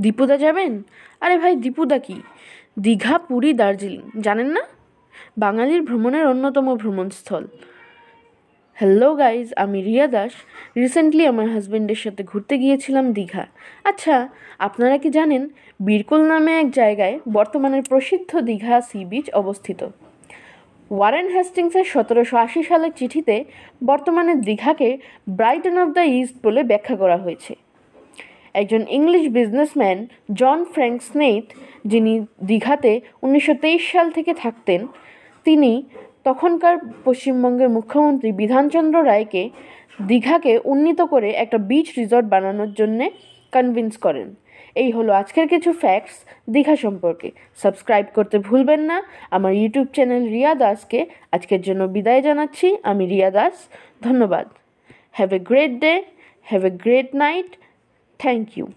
দীপুদা যাবেন? আরে ভাই, দীপুদা কি? দীঘা, পুরী, দার্জিলিং জানেন না? বাঙালির ভ্রমণের অন্যতম ভ্রমণস্থল। হ্যালো গাইজ, আমি রিয়া দাস। রিসেন্টলি আমার হাজব্যান্ডের সাথে ঘুরতে গিয়েছিলাম দীঘা। আচ্ছা, আপনারা কি জানেন বীরকুল নামে এক জায়গায় বর্তমানের প্রসিদ্ধ দীঘা সি বিচ অবস্থিত? ওয়ারেন হেস্টিংসের 1780 সালের চিঠিতে বর্তমানে দীঘাকে ব্রাইটন অফ দ্য ইস্ট বলে ব্যাখ্যা করা হয়েছে। একজন ইংলিশ বিজনেসম্যান জন ফ্র্যাঙ্ক স্নেইথ, যিনি দীঘাতে 1923 সাল থেকে থাকতেন, তিনি তখনকার পশ্চিমবঙ্গের মুখ্যমন্ত্রী বিধানচন্দ্র রায়কে দীঘাকে উন্নীত করে একটা বিচ রিসর্ট বানানোর জন্যে কনভিন্স করেন। এই হলো আজকের কিছু ফ্যাক্টস দীঘা সম্পর্কে। সাবস্ক্রাইব করতে ভুলবেন না। আমার ইউটিউব চ্যানেল রিয়া দাসকে আজকের জন্য বিদায় জানাচ্ছি। আমি রিয়া দাস। ধন্যবাদ। Have a great day, have a great night. Thank you.